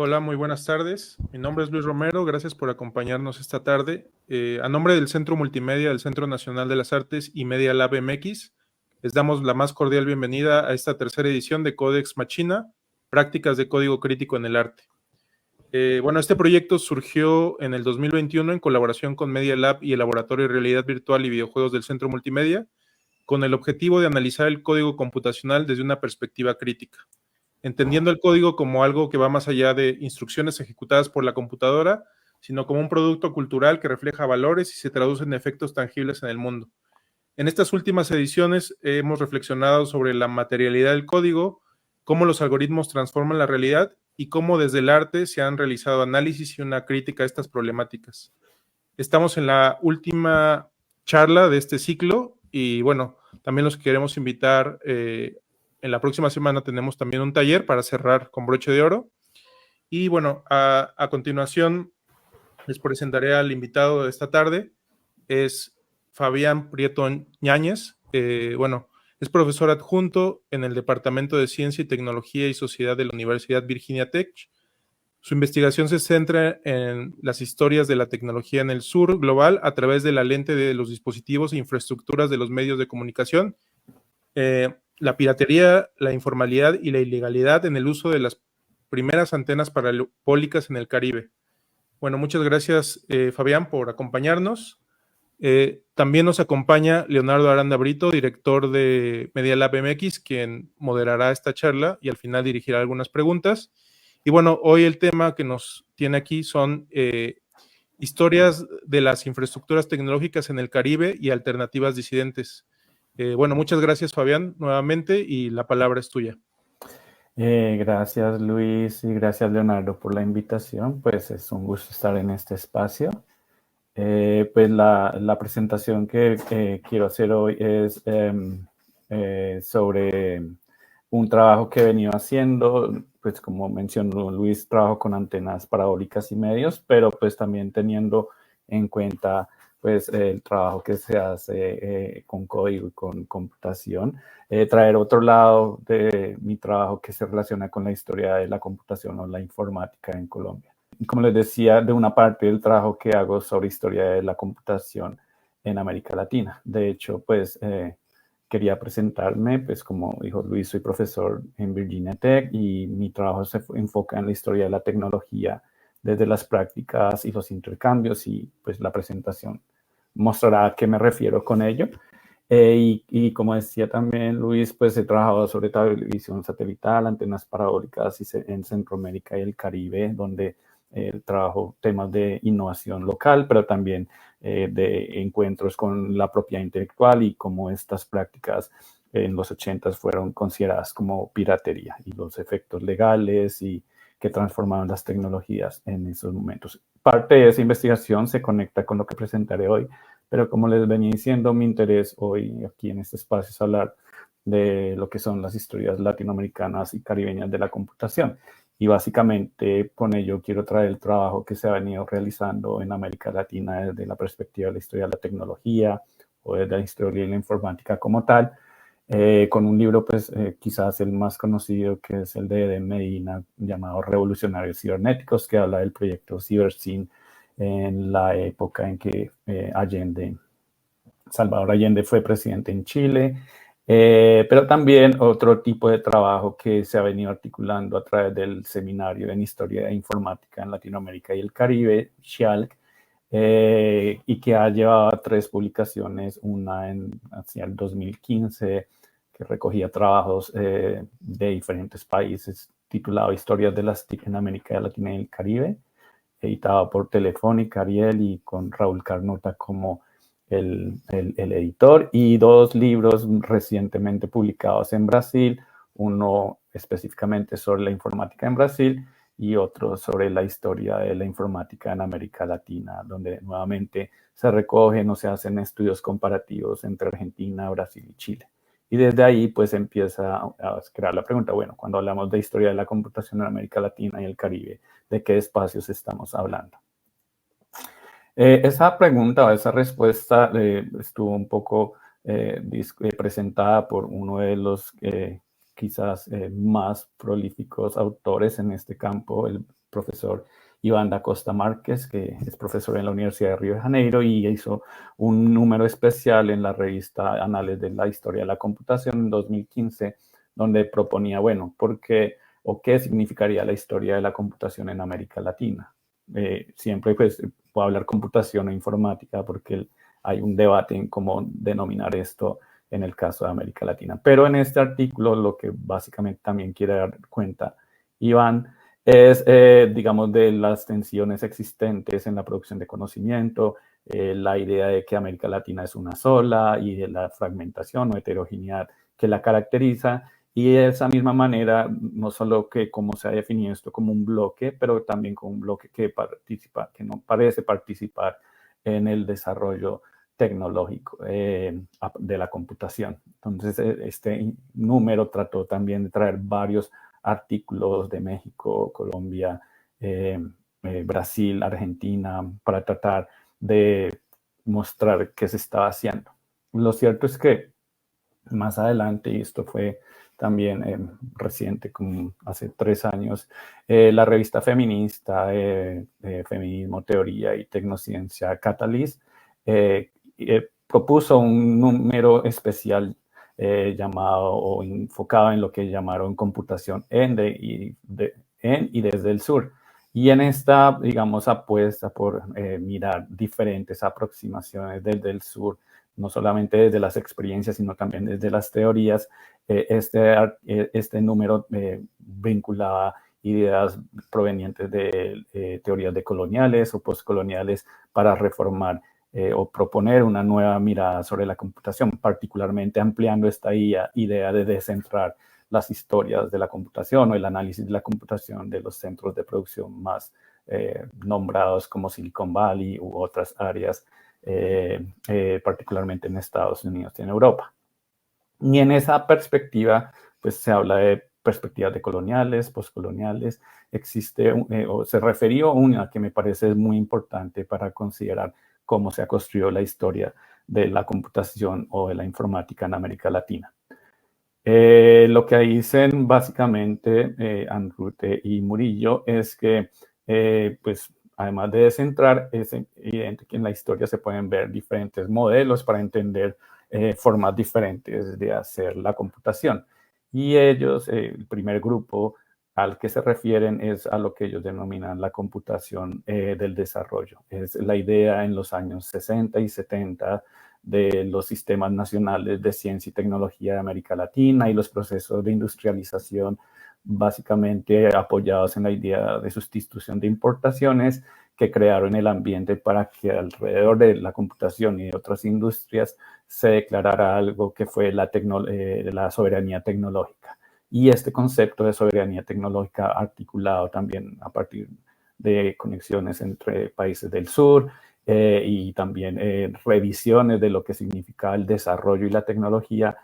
Hola, muy buenas tardes. Mi nombre es Luis Romero. Gracias por acompañarnos esta tarde. A nombre del Centro Multimedia del Centro Nacional de las Artes y Media Lab MX, les damos la más cordial bienvenida a esta tercera edición de Codex Machina, Prácticas de Código Crítico en el Arte. Este proyecto surgió en el 2021 en colaboración con Media Lab y el Laboratorio de Realidad Virtual y Videojuegos del Centro Multimedia, con el objetivo de analizar el código computacional desde una perspectiva crítica, entendiendo el código como algo que va más allá de instrucciones ejecutadas por la computadora, sino como un producto cultural que refleja valores y se traduce en efectos tangibles en el mundo. En estas últimas ediciones hemos reflexionado sobre la materialidad del código, cómo los algoritmos transforman la realidad y cómo desde el arte se han realizado análisis y una crítica a estas problemáticas. Estamos en la última charla de este ciclo y también los queremos invitar. En la próxima semana tenemos también un taller para cerrar con broche de oro. Y a continuación les presentaré al invitado de esta tarde. Es Fabián Prieto Ñáñez. Es profesor adjunto en el Departamento de Ciencia y Tecnología y Sociedad de la Universidad Virginia Tech. Su investigación se centra en las historias de la tecnología en el sur global a través de la lente de los dispositivos e infraestructuras de los medios de comunicación, la piratería, la informalidad y la ilegalidad en el uso de las primeras antenas parabólicas en el Caribe. Bueno, muchas gracias, Fabián, por acompañarnos. También nos acompaña Leonardo Aranda Brito, director de Media Lab MX, quien moderará esta charla y al final dirigirá algunas preguntas. Y hoy el tema que nos tiene aquí son historias de las infraestructuras tecnológicas en el Caribe y alternativas disidentes. Muchas gracias, Fabián, nuevamente, y la palabra es tuya. Gracias, Luis, y gracias, Leonardo, por la invitación. Pues es un gusto estar en este espacio. Pues la presentación que quiero hacer hoy es sobre un trabajo que he venido haciendo. Pues como mencionó Luis, trabajo con antenas parabólicas y medios, pero pues también teniendo en cuenta pues el trabajo que se hace con código y con computación. Traer otro lado de mi trabajo que se relaciona con la historia de la computación o la informática en Colombia. Como les decía, de una parte del trabajo que hago sobre historia de la computación en América Latina. De hecho, pues quería presentarme, pues como dijo Luis, soy profesor en Virginia Tech y mi trabajo se enfoca en la historia de la tecnología desde las prácticas y los intercambios, y pues la presentación mostrará a qué me refiero con ello. Y como decía también Luis, pues he trabajado sobre televisión satelital, antenas parabólicas en Centroamérica y el Caribe, donde trabajo temas de innovación local, pero también de encuentros con la propiedad intelectual y cómo estas prácticas en los 80 fueron consideradas como piratería y los efectos legales y que transformaron las tecnologías en esos momentos. Parte de esa investigación se conecta con lo que presentaré hoy, pero como les venía diciendo, mi interés hoy aquí en este espacio es hablar de lo que son las historias latinoamericanas y caribeñas de la computación. Y básicamente con ello quiero traer el trabajo que se ha venido realizando en América Latina desde la perspectiva de la historia de la tecnología o desde la historia de la informática como tal, con un libro pues quizás el más conocido, que es el de Medina, llamado Revolucionarios Cibernéticos, que habla del proyecto CiberSyn en la época en que Salvador Allende fue presidente en Chile, pero también otro tipo de trabajo que se ha venido articulando a través del Seminario en Historia e Informática en Latinoamérica y el Caribe, SHIALC, y que ha llevado a 3 publicaciones, una hacia el 2015, que recogía trabajos de diferentes países, titulado Historias de las TIC en América Latina y el Caribe, editado por Telefónica, Ariel, y con Raúl Carnota como el editor, y 2 libros recientemente publicados en Brasil, uno específicamente sobre la informática en Brasil y otro sobre la historia de la informática en América Latina, donde nuevamente se recogen o se hacen estudios comparativos entre Argentina, Brasil y Chile. Y desde ahí pues empieza a crear la pregunta, bueno, cuando hablamos de historia de la computación en América Latina y el Caribe, ¿de qué espacios estamos hablando? Esa pregunta o esa respuesta estuvo un poco presentada por uno de los que quizás más prolíficos autores en este campo, el profesor Iván da Costa Márquez, que es profesor en la Universidad de Río de Janeiro y hizo un número especial en la revista Anales de la Historia de la Computación en 2015, donde proponía, bueno, ¿por qué o qué significaría la historia de la computación en América Latina? Siempre pues puedo hablar computación o informática porque hay un debate en cómo denominar esto en el caso de América Latina. Pero en este artículo lo que básicamente también quiere dar cuenta Iván es, digamos, de las tensiones existentes en la producción de conocimiento, la idea de que América Latina es una sola y de la fragmentación o heterogeneidad que la caracteriza. Y de esa misma manera, no solo que como se ha definido esto como un bloque, pero también como un bloque que participa, que no parece participar en el desarrollo tecnológico de la computación. Entonces, este número trató también de traer varios artículos de México, Colombia, Brasil, Argentina, para tratar de mostrar qué se estaba haciendo. Lo cierto es que más adelante, y esto fue también reciente, como hace 3 años, la revista feminista Feminismo, Teoría y Tecnociencia, Catalyst, propuso un número especial llamado o enfocado en lo que llamaron computación en y desde el sur. Y en esta, digamos, apuesta por mirar diferentes aproximaciones desde el sur, no solamente desde las experiencias, sino también desde las teorías, este número vinculaba ideas provenientes de teorías decoloniales o postcoloniales para reformar o proponer una nueva mirada sobre la computación, particularmente ampliando esta idea de descentrar las historias de la computación o el análisis de la computación de los centros de producción más nombrados como Silicon Valley u otras áreas, particularmente en Estados Unidos y en Europa. Y en esa perspectiva, pues se habla de perspectivas decoloniales, postcoloniales. Existe, o se refirió a una que me parece muy importante para considerar cómo se ha construido la historia de la computación o de la informática en América Latina. Lo que dicen básicamente Anrute y Murillo es que, pues, además de descentrar, es evidente que en la historia se pueden ver diferentes modelos para entender formas diferentes de hacer la computación. Y ellos, el primer grupo al que se refieren es a lo que ellos denominan la computación del desarrollo. Es la idea en los años 60 y 70 de los sistemas nacionales de ciencia y tecnología de América Latina y los procesos de industrialización básicamente apoyados en la idea de sustitución de importaciones que crearon el ambiente para que alrededor de la computación y de otras industrias se declarara algo que fue la soberanía tecnológica. Y este concepto de soberanía tecnológica articulado también a partir de conexiones entre países del sur y también revisiones de lo que significaba el desarrollo y la tecnología,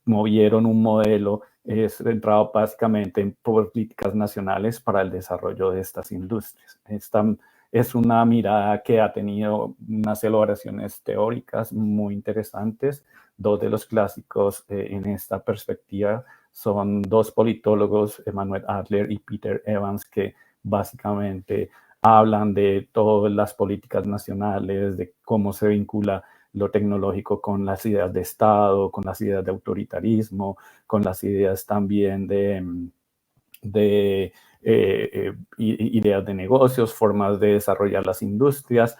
movieron un modelo centrado básicamente en políticas nacionales para el desarrollo de estas industrias. Esta es una mirada que ha tenido unas elaboraciones teóricas muy interesantes. 2 de los clásicos en esta perspectiva son 2 politólogos, Emanuel Adler y Peter Evans, que básicamente hablan de todas las políticas nacionales, de cómo se vincula lo tecnológico con las ideas de Estado, con las ideas de autoritarismo, con las ideas también de ideas de negocios, formas de desarrollar las industrias,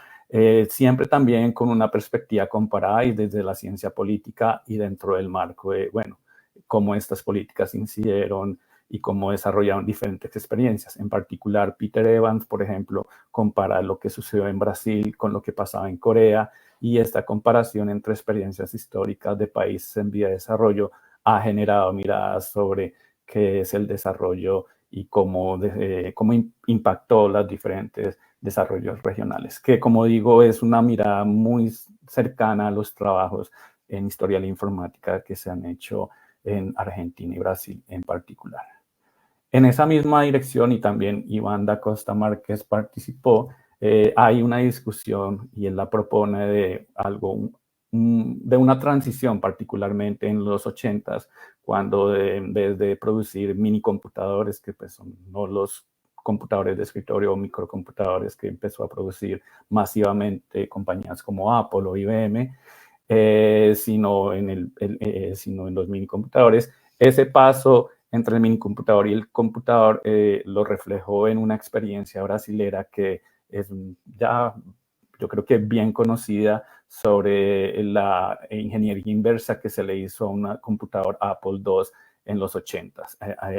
siempre también con una perspectiva comparada y desde la ciencia política y dentro del marco de, bueno, cómo estas políticas incidieron y cómo desarrollaron diferentes experiencias. En particular, Peter Evans, por ejemplo, compara lo que sucedió en Brasil con lo que pasaba en Corea, y esta comparación entre experiencias históricas de países en vía de desarrollo ha generado miradas sobre qué es el desarrollo y cómo impactó los diferentes desarrollos regionales, que como digo es una mirada muy cercana a los trabajos en historia de la informática que se han hecho en Argentina y Brasil en particular. En esa misma dirección, y también Iván da Costa Márquez participó, hay una discusión y él la propone de algo de una transición, particularmente en los 80s, cuando en vez de producir mini computadores, que pues son no los computadores de escritorio o microcomputadores que empezó a producir masivamente compañías como Apple o IBM, sino en los minicomputadores. Ese paso entre el minicomputador y el computador lo reflejó en una experiencia brasilera que es ya, yo creo que bien conocida, sobre la ingeniería inversa que se le hizo a un computador Apple II en los 80s.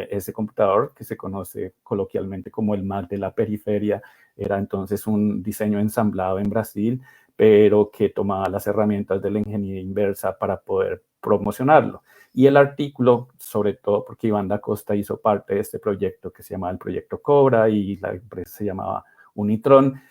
Ese computador, que se conoce coloquialmente como el Mac de la periferia, era entonces un diseño ensamblado en Brasil, pero que tomaba las herramientas de la ingeniería inversa para poder promocionarlo. Y el artículo, sobre todo porque Iván da Costa hizo parte de este proyecto que se llamaba el Proyecto Cobra y la empresa se llamaba Unitron,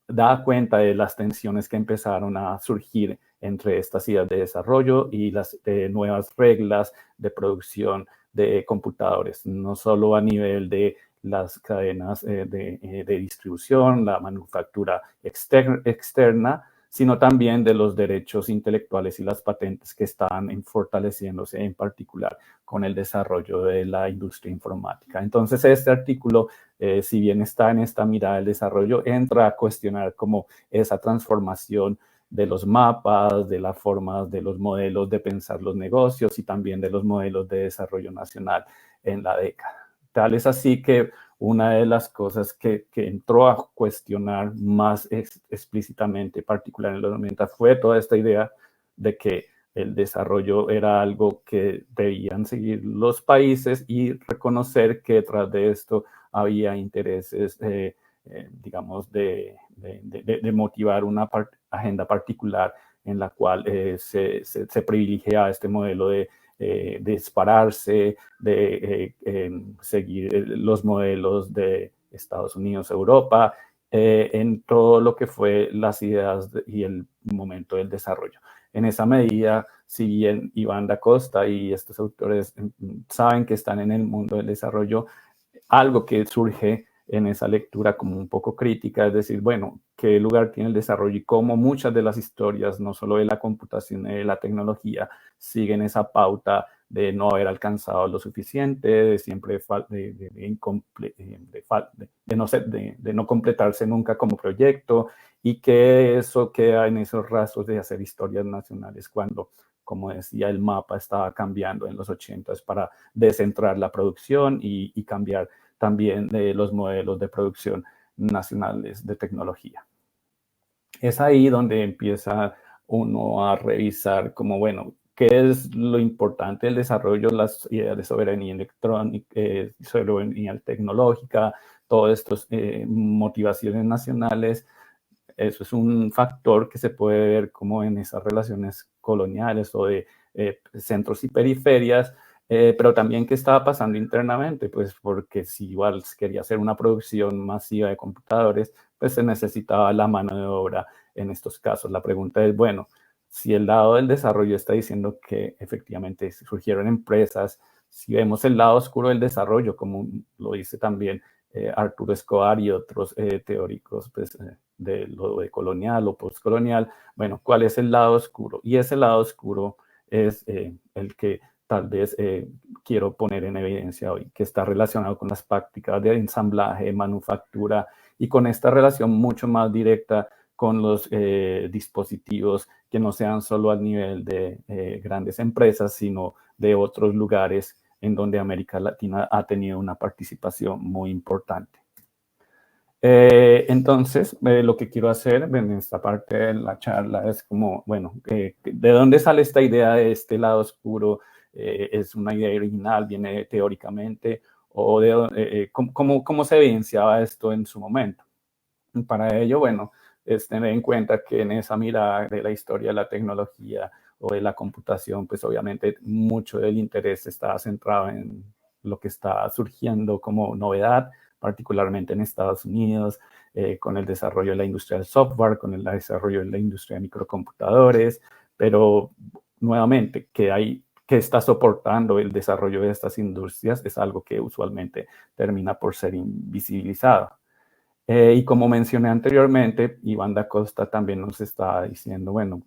da cuenta de las tensiones que empezaron a surgir entre estas ideas de desarrollo y las nuevas reglas de producción de computadores, no solo a nivel de las cadenas de distribución, la manufactura externa, sino también de los derechos intelectuales y las patentes que están fortaleciéndose en particular con el desarrollo de la industria informática. Entonces, este artículo, si bien está en esta mirada del desarrollo, entra a cuestionar cómo esa transformación de los mapas, de las formas, de los modelos de pensar los negocios y también de los modelos de desarrollo nacional en la década. Tal es así que una de las cosas que entró a cuestionar más explícitamente, particular en los 90, fue toda esta idea de que el desarrollo era algo que debían seguir los países y reconocer que detrás de esto había intereses, digamos, de motivar una agenda particular en la cual se privilegiaba este modelo de dispararse, de seguir los modelos de Estados Unidos, Europa, en todo lo que fue las ideas y el momento del desarrollo. En esa medida, si bien Iván da Costa y estos autores saben que están en el mundo del desarrollo, algo que surge en esa lectura como un poco crítica, es decir, bueno, ¿qué lugar tiene el desarrollo y cómo muchas de las historias, no solo de la computación y de la tecnología, siguen esa pauta de no haber alcanzado lo suficiente, de siempre de no completarse nunca como proyecto, y que eso queda en esos rastros de hacer historias nacionales cuando, como decía, el mapa estaba cambiando en los 80s para descentrar la producción y cambiar también de los modelos de producción nacionales de tecnología. Es ahí donde empieza uno a revisar como, bueno, qué es lo importante del desarrollo, las ideas de soberanía electrónica, soberanía tecnológica, todas estas motivaciones nacionales. Eso es un factor que se puede ver como en esas relaciones coloniales o de centros y periferias, pero también qué estaba pasando internamente, pues porque si igual quería hacer una producción masiva de computadores, pues se necesitaba la mano de obra en estos casos. La pregunta es, bueno, si el lado del desarrollo está diciendo que efectivamente surgieron empresas, si vemos el lado oscuro del desarrollo, como lo dice también Arturo Escobar y otros teóricos pues, de lo de colonial o postcolonial, bueno, ¿cuál es el lado oscuro? Y ese lado oscuro es el que tal vez quiero poner en evidencia hoy, que está relacionado con las prácticas de ensamblaje, de manufactura y con esta relación mucho más directa con los dispositivos que no sean solo a nivel de grandes empresas, sino de otros lugares en donde América Latina ha tenido una participación muy importante. Entonces, lo que quiero hacer en esta parte de la charla es como, bueno, ¿de dónde sale esta idea de este lado oscuro? ¿Es una idea original? ¿Viene teóricamente? ¿O cómo se evidenciaba esto en su momento? Y para ello, bueno, es tener en cuenta que en esa mirada de la historia de la tecnología o de la computación, pues obviamente mucho del interés está centrado en lo que está surgiendo como novedad, particularmente en Estados Unidos, con el desarrollo de la industria del software, con el desarrollo de la industria de microcomputadores, pero nuevamente, que está soportando el desarrollo de estas industrias es algo que usualmente termina por ser invisibilizado. Y como mencioné anteriormente, Iván da Costa también nos está diciendo, bueno,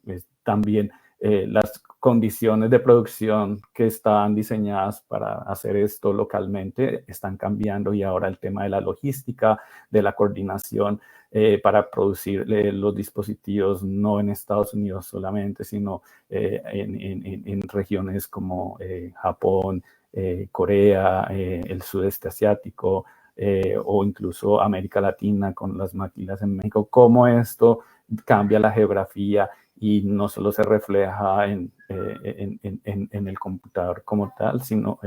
también las condiciones de producción que estaban diseñadas para hacer esto localmente están cambiando, y ahora el tema de la logística, de la coordinación para producir los dispositivos no en Estados Unidos solamente, sino en regiones como Japón, Corea, el sudeste asiático, o incluso América Latina con las maquilas en México. Cómo esto cambia la geografía y no solo se refleja en el computador como tal, sino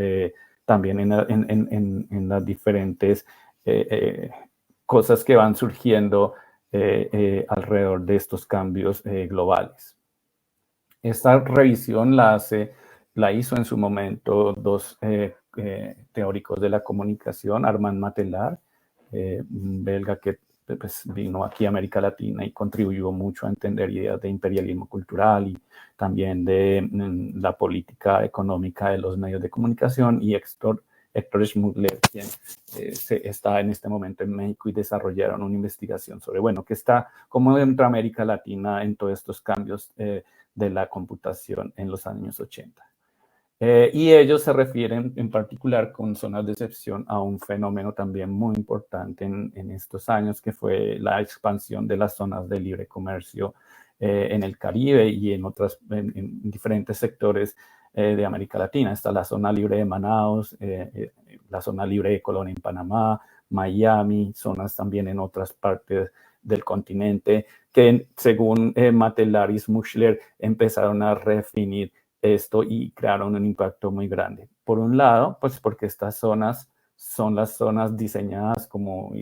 también en las diferentes cosas que van surgiendo alrededor de estos cambios globales. Esta revisión la hizo en su momento dos teóricos de la comunicación, Armand Matelar, belga, que pues, vino aquí a América Latina y contribuyó mucho a entender ideas de imperialismo cultural y también de la política económica de los medios de comunicación, y Héctor Schmuckler, quien está en este momento en México, y desarrollaron una investigación sobre, bueno, cómo entra América Latina en todos estos cambios de la computación en los años 80. Y ellos se refieren en particular con zonas de excepción a un fenómeno también muy importante en estos años, que fue la expansión de las zonas de libre comercio en el Caribe y en diferentes sectores de América Latina. Está la zona libre de Manaus, la zona libre de Colón en Panamá, Miami, zonas también en otras partes del continente, que según Matelar y Schmuckler empezaron a redefinir esto y crearon un impacto muy grande. Por un lado, pues porque estas zonas son las zonas diseñadas como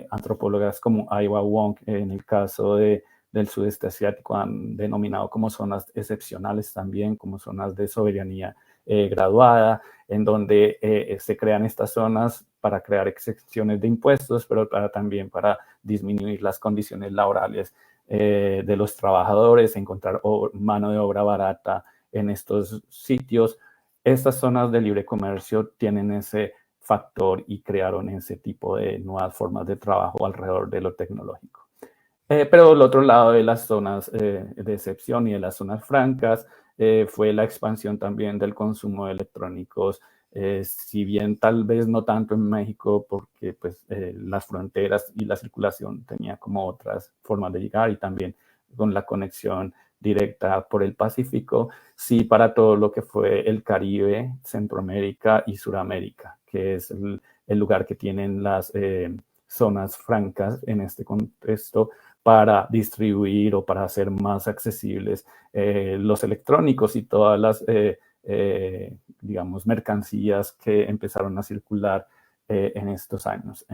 antropólogas como Aiwa Wong, en el caso del sudeste asiático, han denominado como zonas excepcionales también, como zonas de soberanía graduada, en donde se crean estas zonas para crear excepciones de impuestos, pero también para disminuir las condiciones laborales de los trabajadores, encontrar mano de obra barata en estos sitios. Estas zonas de libre comercio tienen ese factor y crearon ese tipo de nuevas formas de trabajo alrededor de lo tecnológico. Pero del otro lado de las zonas de excepción y de las zonas francas fue la expansión también del consumo de electrónicos, si bien tal vez no tanto en México, porque pues, las fronteras y la circulación tenía como otras formas de llegar, y también con la conexión directa por el Pacífico, sí para todo lo que fue el Caribe, Centroamérica y Suramérica, que es el lugar que tienen las zonas francas en este contexto para distribuir o para hacer más accesibles los electrónicos y todas las digamos, mercancías que empezaron a circular en estos años.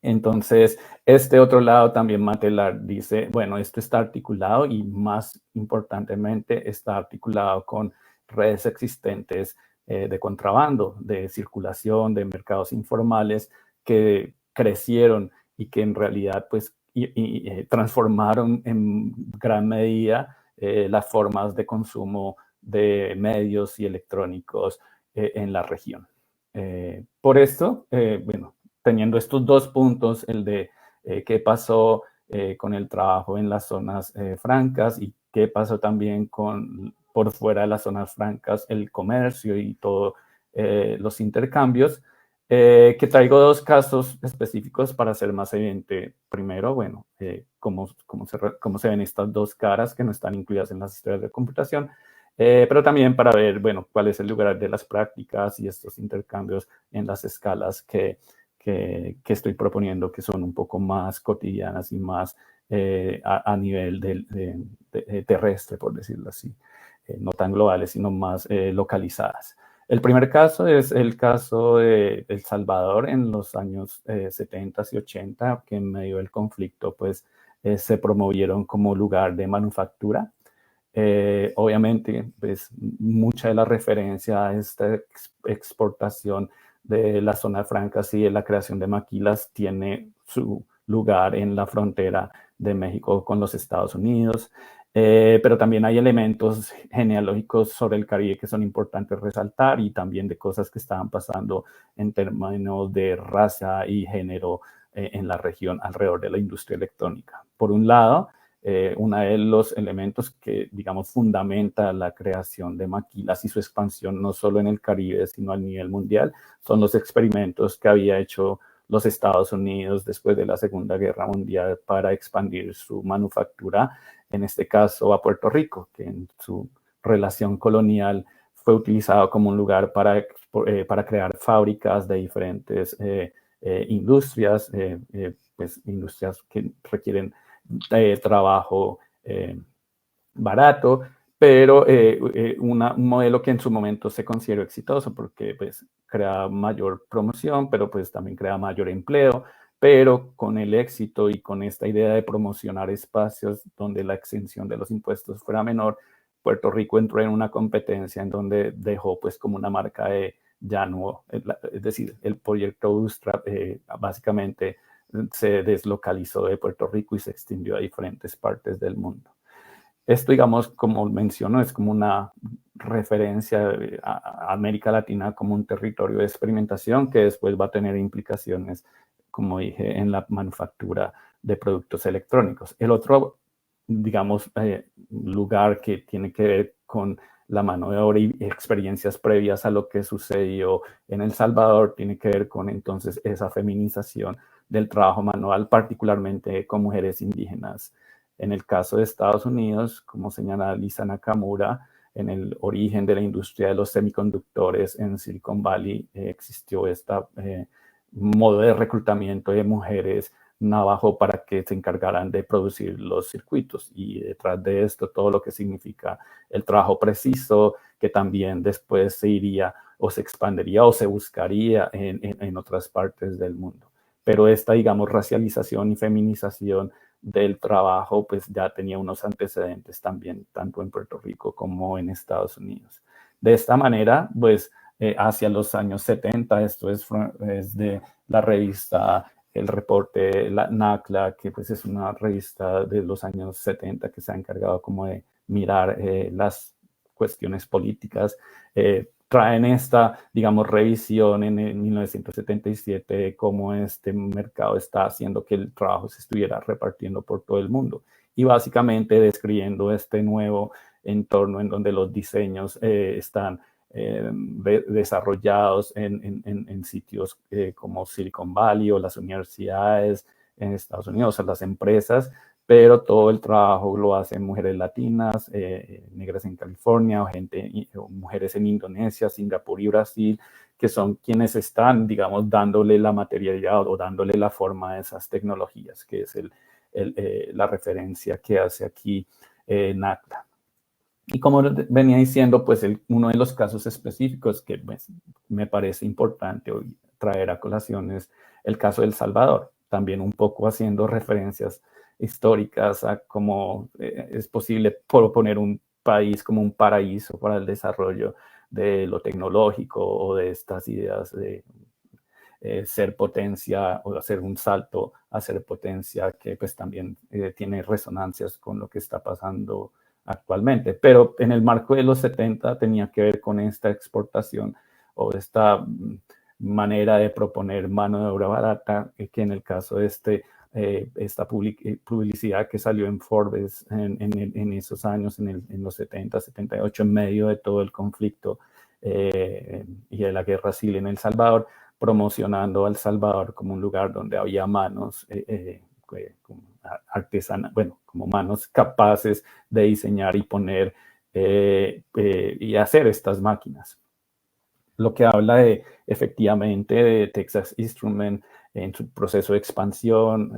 Entonces, este otro lado también Matelar dice, bueno, esto está articulado y más importantemente está articulado con redes existentes de contrabando, de circulación, de mercados informales que crecieron y que en realidad pues transformaron en gran medida las formas de consumo de medios y electrónicos en la región. Por esto, bueno, teniendo estos dos puntos, el de qué pasó con el trabajo en las zonas francas y qué pasó también por fuera de las zonas francas, el comercio y todos los intercambios, que traigo dos casos específicos para hacer más evidente. Primero, bueno, cómo se ven estas dos caras que no están incluidas en las historias de computación, pero también para ver, bueno, cuál es el lugar de las prácticas y estos intercambios en las escalas que estoy proponiendo, que son un poco más cotidianas y más a nivel terrestre, por decirlo así, no tan globales, sino más localizadas. El primer caso es el caso de El Salvador en los años 70 y 80, que en medio del conflicto pues se promovieron como lugar de manufactura. Obviamente, pues mucha de la referencia a esta exportación de la zona franca y de la creación de maquilas tiene su lugar en la frontera de México con los Estados Unidos, pero también hay elementos genealógicos sobre el Caribe que son importantes resaltar, y también de cosas que estaban pasando en términos de raza y género en la región alrededor de la industria electrónica. Por un lado, uno de los elementos que, digamos, fundamenta la creación de maquilas y su expansión no solo en el Caribe, sino a nivel mundial, son los experimentos que había hecho los Estados Unidos después de la Segunda Guerra Mundial para expandir su manufactura, en este caso a Puerto Rico, que en su relación colonial fue utilizado como un lugar para crear fábricas de diferentes industrias, pues industrias que requieren trabajo barato, pero un modelo que en su momento se consideró exitoso porque pues crea mayor promoción, pero pues también crea mayor empleo, pero con el éxito y con esta idea de promocionar espacios donde la exención de los impuestos fuera menor, Puerto Rico entró en una competencia en donde dejó pues como una marca de ya no, es decir, el proyecto Bootstrap básicamente se deslocalizó de Puerto Rico y se extendió a diferentes partes del mundo. Esto, digamos, como menciono, es como una referencia a América Latina como un territorio de experimentación que después va a tener implicaciones, como dije, en la manufactura de productos electrónicos. El otro, digamos, lugar que tiene que ver con la mano de obra y experiencias previas a lo que sucedió en El Salvador tiene que ver con entonces esa feminización del trabajo manual, particularmente con mujeres indígenas. En el caso de Estados Unidos, como señala Lisa Nakamura, en el origen de la industria de los semiconductores en Silicon Valley existió este modo de reclutamiento de mujeres navajo para que se encargaran de producir los circuitos, y detrás de esto todo lo que significa el trabajo preciso, que también después se iría o se expandiría o se buscaría en otras partes del mundo. Pero esta, digamos, racialización y feminización del trabajo, pues ya tenía unos antecedentes también, tanto en Puerto Rico como en Estados Unidos. De esta manera, pues hacia los años 70, esto es de la revista, el reporte, la NACLA, que pues es una revista de los años 70 que se ha encargado como de mirar las cuestiones políticas, traen esta, digamos, revisión en 1977 de cómo este mercado está haciendo que el trabajo se estuviera repartiendo por todo el mundo. Y básicamente describiendo este nuevo entorno en donde los diseños están desarrollados en sitios como Silicon Valley o las universidades en Estados Unidos, o las empresas, pero todo el trabajo lo hacen mujeres latinas, negras en California, o mujeres en Indonesia, Singapur y Brasil, que son quienes están, digamos, dándole la materialidad o dándole la forma a esas tecnologías, que es la referencia que hace aquí NACLA. Y como venía diciendo, pues uno de los casos específicos que pues, me parece importante hoy traer a colación es el caso de El Salvador, también un poco haciendo referencias históricas a cómo es posible proponer un país como un paraíso para el desarrollo de lo tecnológico o de estas ideas de ser potencia o hacer un salto a ser potencia que pues también tiene resonancias con lo que está pasando actualmente. Pero en el marco de los 70 tenía que ver con esta exportación o esta manera de proponer mano de obra barata, que en el caso de esta publicidad que salió en Forbes en esos años, en los 70, 78, en medio de todo el conflicto y de la guerra civil en El Salvador, promocionando a El Salvador como un lugar donde había manos artesanas, bueno, como manos capaces de diseñar y poner y hacer estas máquinas. Lo que habla de, efectivamente, de Texas Instruments en su proceso de expansión.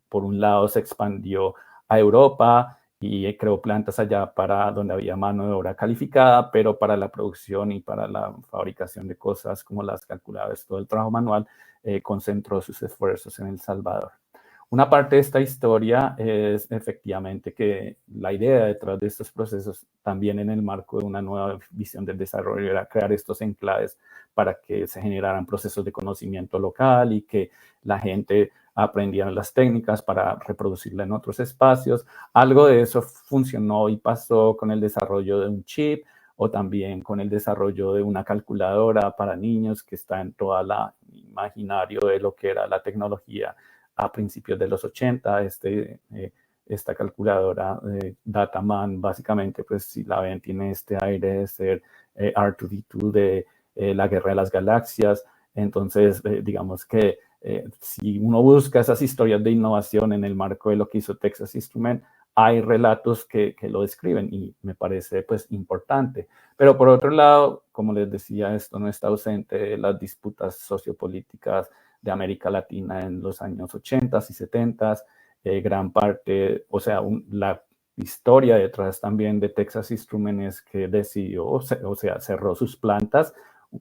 Por un lado se expandió a Europa y creó plantas allá para donde había mano de obra calificada, pero para la producción y para la fabricación de cosas como las calculadoras, todo el trabajo manual, concentró sus esfuerzos en El Salvador. Una parte de esta historia es efectivamente que la idea detrás de estos procesos, también en el marco de una nueva visión del desarrollo, era crear estos enclaves para que se generaran procesos de conocimiento local y que la gente aprendiera las técnicas para reproducirla en otros espacios. Algo de eso funcionó y pasó con el desarrollo de un chip o también con el desarrollo de una calculadora para niños que está en todo el imaginario de lo que era la tecnología a principios de los 80, esta calculadora Dataman, básicamente, pues si la ven, tiene este aire de ser R2D2 de la Guerra de las Galaxias. Entonces, digamos que si uno busca esas historias de innovación en el marco de lo que hizo Texas Instruments, hay relatos que lo describen y me parece pues importante. Pero por otro lado, como les decía, esto no está ausente de las disputas sociopolíticas de América Latina en los años 80 y 70. Gran parte, o sea, la historia detrás también de Texas Instruments es que decidió, o sea, cerró sus plantas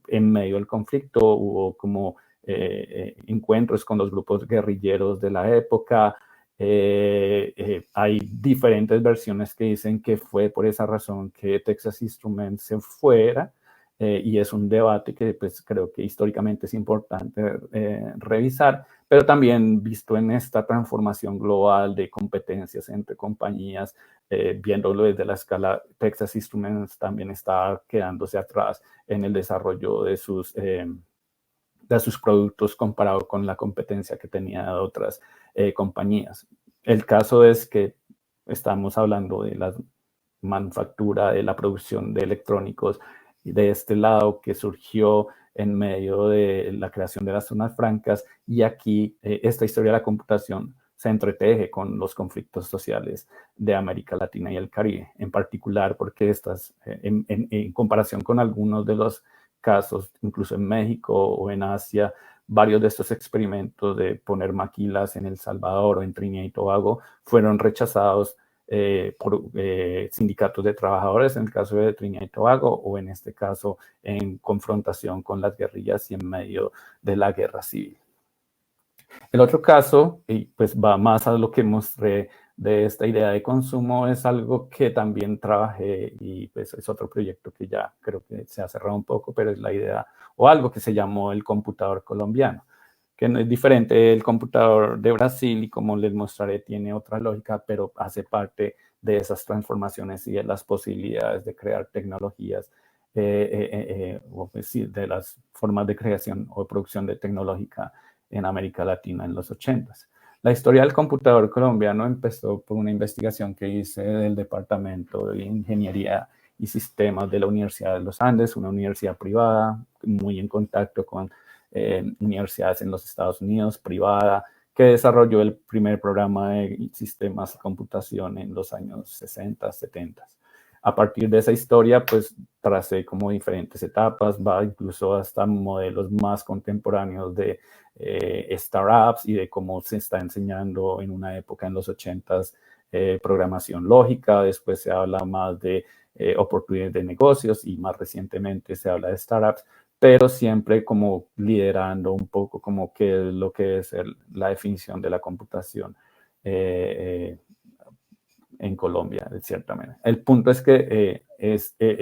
en medio del conflicto. Hubo como encuentros con los grupos guerrilleros de la época. Hay diferentes versiones que dicen que fue por esa razón que Texas Instruments se fuera, y es un debate que pues creo que históricamente es importante revisar, pero también visto en esta transformación global de competencias entre compañías, viéndolo desde la escala, Texas Instruments también está quedándose atrás en el desarrollo de sus productos comparado con la competencia que tenía de otras compañías. El caso es que estamos hablando de la manufactura, de la producción de electrónicos de este lado que surgió en medio de la creación de las zonas francas, y aquí esta historia de la computación se entreteje con los conflictos sociales de América Latina y el Caribe, en particular porque estas, en comparación con algunos de los casos, incluso en México o en Asia, varios de estos experimentos de poner maquilas en El Salvador o en Trinidad y Tobago fueron rechazados por sindicatos de trabajadores, en el caso de Trinidad y Tobago, o en este caso en confrontación con las guerrillas y en medio de la guerra civil. El otro caso, y pues va más a lo que mostré de esta idea de consumo, es algo que también trabajé, y pues es otro proyecto que ya creo que se ha cerrado un poco, pero es la idea o algo que se llamó el computador colombiano, que no es diferente del computador de Brasil, y como les mostraré tiene otra lógica, pero hace parte de esas transformaciones y de las posibilidades de crear tecnologías, o pues, sí, de las formas de creación o producción de tecnológica en América Latina en los 80s. La historia del computador colombiano empezó por una investigación que hice del Departamento de Ingeniería y Sistemas de la Universidad de los Andes, una universidad privada, muy en contacto con universidades en los Estados Unidos, privada, que desarrolló el primer programa de sistemas de computación en los años 60, 70. A partir de esa historia, pues tracé como diferentes etapas, va incluso hasta modelos más contemporáneos de startups y de cómo se está enseñando en una época en los 80s programación lógica. Después se habla más de oportunidades de negocios y más recientemente se habla de startups, pero siempre como liderando un poco como que lo que es la definición de la computación en Colombia, de cierta manera. El punto es que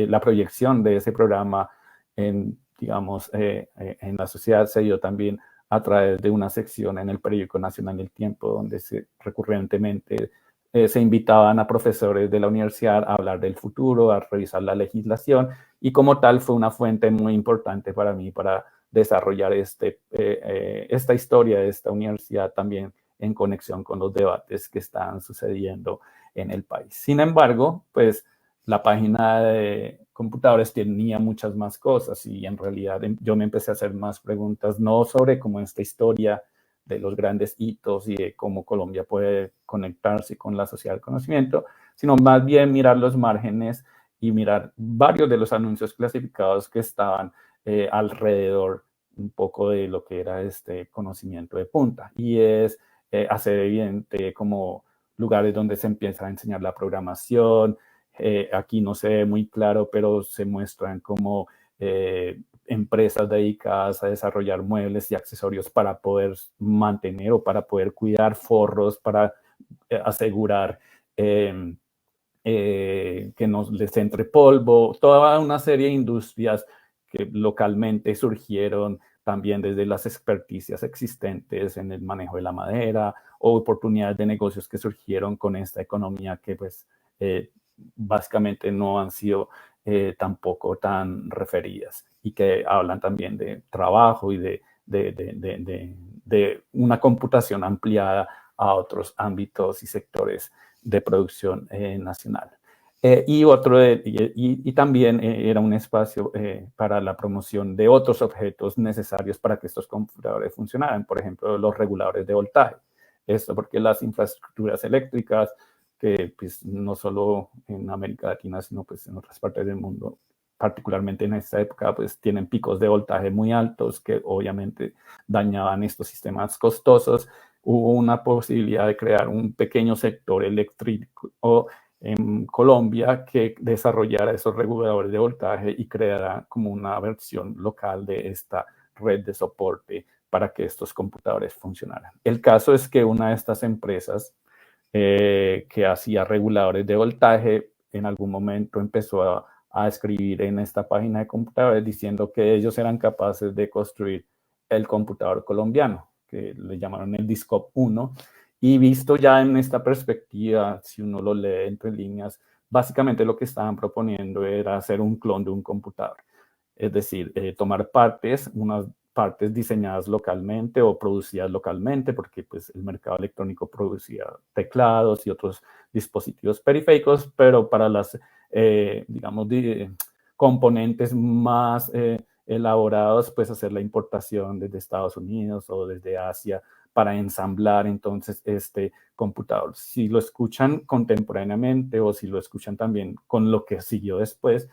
la proyección de ese programa en, digamos, en la sociedad se dio también a través de una sección en el periódico Nacional El Tiempo, donde recurrentemente se invitaban a profesores de la universidad a hablar del futuro, a revisar la legislación, y como tal fue una fuente muy importante para mí para desarrollar esta historia de esta universidad también en conexión con los debates que están sucediendo en el país. Sin embargo, pues la página de computadores tenía muchas más cosas, y en realidad yo me empecé a hacer más preguntas, no sobre cómo esta historia de los grandes hitos y de cómo Colombia puede conectarse con la sociedad del conocimiento, sino más bien mirar los márgenes y mirar varios de los anuncios clasificados que estaban alrededor un poco de lo que era este conocimiento de punta, y es hacer evidente como lugares donde se empieza a enseñar la programación. Aquí no se ve muy claro, pero se muestran como empresas dedicadas a desarrollar muebles y accesorios para poder mantener o para poder cuidar forros, para asegurar que no les entre polvo, toda una serie de industrias que localmente surgieron también desde las experticias existentes en el manejo de la madera, o oportunidades de negocios que surgieron con esta economía que pues básicamente no han sido tampoco tan referidas, y que hablan también de trabajo y de una computación ampliada a otros ámbitos y sectores de producción nacional. Y también era un espacio para la promoción de otros objetos necesarios para que estos computadores funcionaran, por ejemplo, los reguladores de voltaje. Esto porque las infraestructuras eléctricas, que pues, no solo en América Latina, sino pues, en otras partes del mundo, particularmente en esta época, pues tienen picos de voltaje muy altos que obviamente dañaban estos sistemas costosos. Hubo una posibilidad de crear un pequeño sector eléctrico en Colombia que desarrollara esos reguladores de voltaje y creara como una versión local de esta red de soporte para que estos computadores funcionaran. El caso es que una de estas empresas que hacía reguladores de voltaje en algún momento empezó a escribir en esta página de computadores diciendo que ellos eran capaces de construir el computador colombiano, que le llamaron el Discop 1, y visto ya en esta perspectiva, si uno lo lee entre líneas, básicamente lo que estaban proponiendo era hacer un clon de un computador. Es decir, tomar unas partes diseñadas localmente o producidas localmente, porque pues, el mercado electrónico producía teclados y otros dispositivos periféricos, pero para las, digamos, componentes más elaborados, pues hacer la importación desde Estados Unidos o desde Asia para ensamblar entonces este computador. Si lo escuchan contemporáneamente o si lo escuchan también con lo que siguió después,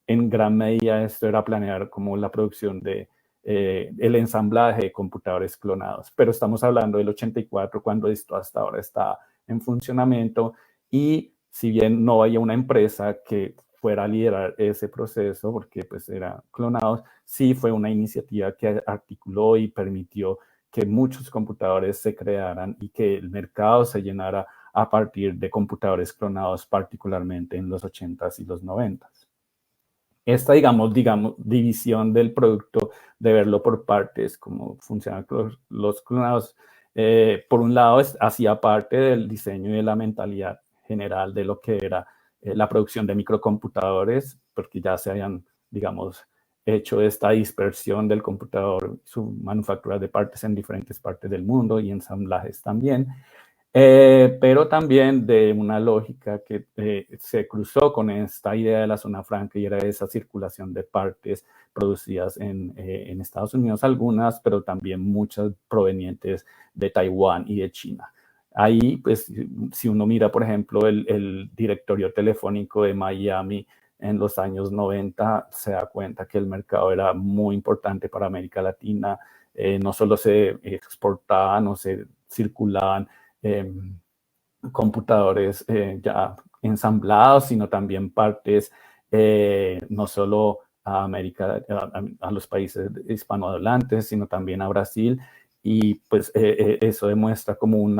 en gran medida esto era planear como la producción de el ensamblaje de computadores clonados. Pero estamos hablando del 84 cuando esto hasta ahora está en funcionamiento y si bien no había una empresa que fuera a liderar ese proceso porque pues eran clonados, sí fue una iniciativa que articuló y permitió que muchos computadores se crearan y que el mercado se llenara a partir de computadores clonados, particularmente en los 80s y los 90s. Esta, digamos, división del producto, de verlo por partes, cómo funcionan los clonados, por un lado hacía parte del diseño y de la mentalidad general de lo que era la producción de microcomputadores, porque ya se habían, digamos, hecho esta dispersión del computador, su manufactura de partes en diferentes partes del mundo y ensamblajes también. Pero también de una lógica que se cruzó con esta idea de la zona franca y era esa circulación de partes producidas en Estados Unidos, algunas, pero también muchas provenientes de Taiwán y de China. Ahí, pues, si uno mira, por ejemplo, el directorio telefónico de Miami en los años 90, se da cuenta que el mercado era muy importante para América Latina. No solo se exportaban o se circulaban computadores ya ensamblados, sino también partes no solo a América, a los países hispanohablantes, sino también a Brasil. Y pues eso demuestra como un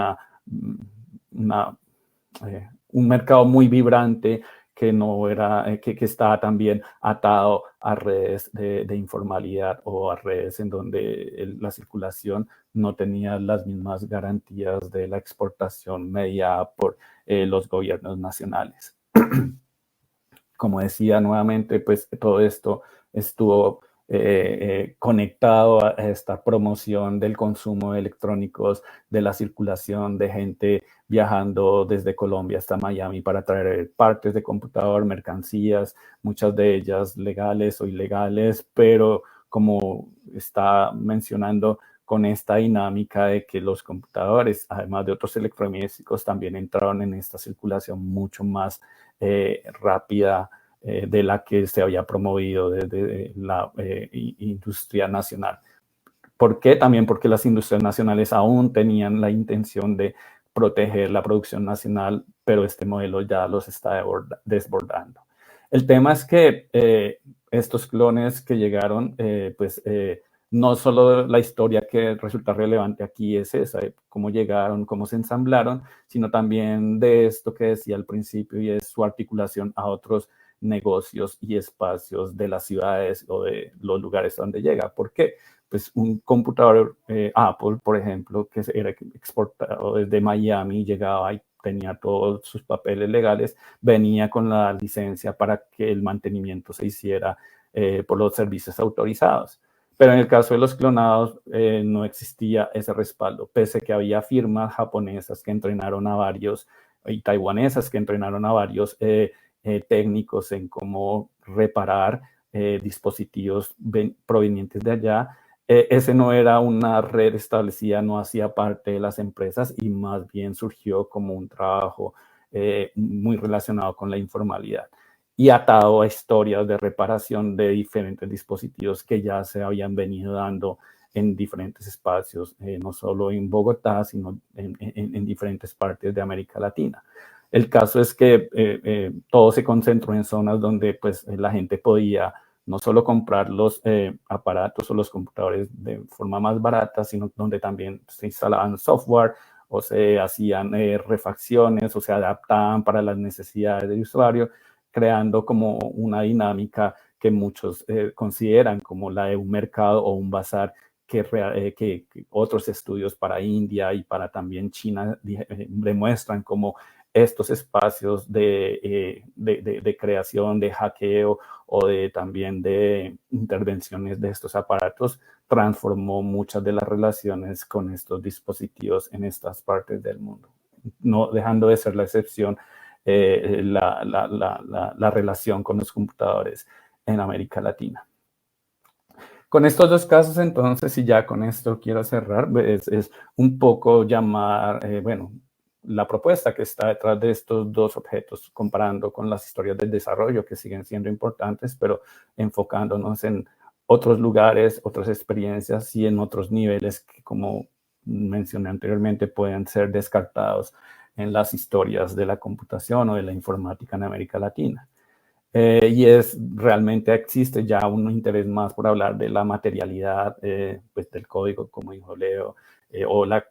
mercado muy vibrante que no era, que estaba también atado a redes de informalidad o a redes en donde la circulación no tenía las mismas garantías de la exportación mediada por los gobiernos nacionales. Como decía nuevamente, pues todo esto estuvo conectado a esta promoción del consumo de electrónicos, de la circulación de gente viajando desde Colombia hasta Miami para traer partes de computador, mercancías, muchas de ellas legales o ilegales, pero como está mencionando, con esta dinámica de que los computadores, además de otros electrodomésticos, también entraron en esta circulación mucho más rápida de la que se había promovido desde la industria nacional. ¿Por qué? También porque las industrias nacionales aún tenían la intención de proteger la producción nacional, pero este modelo ya los está desbordando. El tema es que estos clones que llegaron, no solo la historia que resulta relevante aquí es esa, cómo llegaron, cómo se ensamblaron, sino también de esto que decía al principio y es su articulación a otros negocios y espacios de las ciudades o de los lugares donde llega. ¿Por qué? Pues un computador Apple, por ejemplo, que era exportado desde Miami, llegaba y tenía todos sus papeles legales, venía con la licencia para que el mantenimiento se hiciera por los servicios autorizados. Pero en el caso de los clonados no existía ese respaldo, pese a que había firmas japonesas que entrenaron a varios y taiwanesas que entrenaron a varios técnicos en cómo reparar dispositivos provenientes de allá. Ese no era una red establecida, no hacía parte de las empresas y más bien surgió como un trabajo muy relacionado con la informalidad y atado a historias de reparación de diferentes dispositivos que ya se habían venido dando en diferentes espacios, no solo en Bogotá, sino en diferentes partes de América Latina. El caso es que todo se concentró en zonas donde pues, la gente podía no solo comprar los aparatos o los computadores de forma más barata, sino donde también se instalaban software o se hacían refacciones o se adaptaban para las necesidades del usuario, creando como una dinámica que muchos consideran como la de un mercado o un bazar que otros estudios para India y para también China demuestran como estos espacios de creación, de hackeo o también de intervenciones de estos aparatos transformó muchas de las relaciones con estos dispositivos en estas partes del mundo, no dejando de ser la excepción la relación con los computadores en América Latina. Con estos dos casos, entonces, y ya con esto quiero cerrar, es un poco llamar, bueno, la propuesta que está detrás de estos dos objetos, comparando con las historias del desarrollo que siguen siendo importantes, pero enfocándonos en otros lugares, otras experiencias y en otros niveles que, como mencioné anteriormente, pueden ser descartados en las historias de la computación o de la informática en América Latina. Y realmente existe ya un interés más por hablar de la materialidad pues del código, como dijo Leo, o la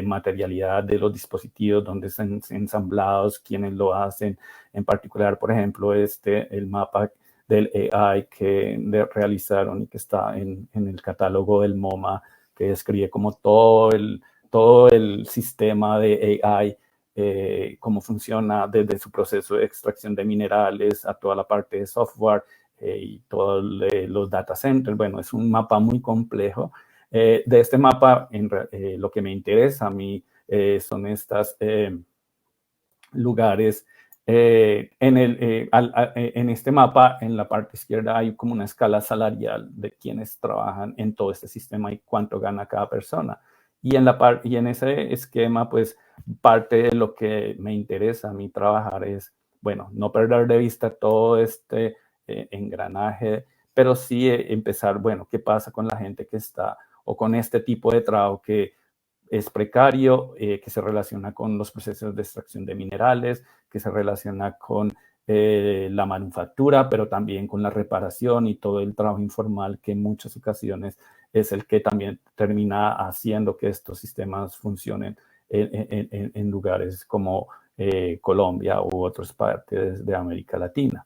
materialidad de los dispositivos, donde están ensamblados, quiénes lo hacen. En particular, por ejemplo, el mapa del AI que realizaron y que está en el catálogo del MoMA, que describe como todo el sistema de AI, cómo funciona desde su proceso de extracción de minerales a toda la parte de software y todos los data centers. Bueno, es un mapa muy complejo. De este mapa, lo que me interesa a mí son estos lugares. En este mapa, en la parte izquierda, hay como una escala salarial de quienes trabajan en todo este sistema y cuánto gana cada persona. Y en ese esquema, pues, parte de lo que me interesa a mí trabajar es, bueno, no perder de vista todo este engranaje, pero sí empezar, bueno, ¿qué pasa con la gente que está o con este tipo de trabajo que es precario, que se relaciona con los procesos de extracción de minerales, que se relaciona con la manufactura, pero también con la reparación y todo el trabajo informal que en muchas ocasiones es el que también termina haciendo que estos sistemas funcionen en lugares como Colombia u otras partes de América Latina.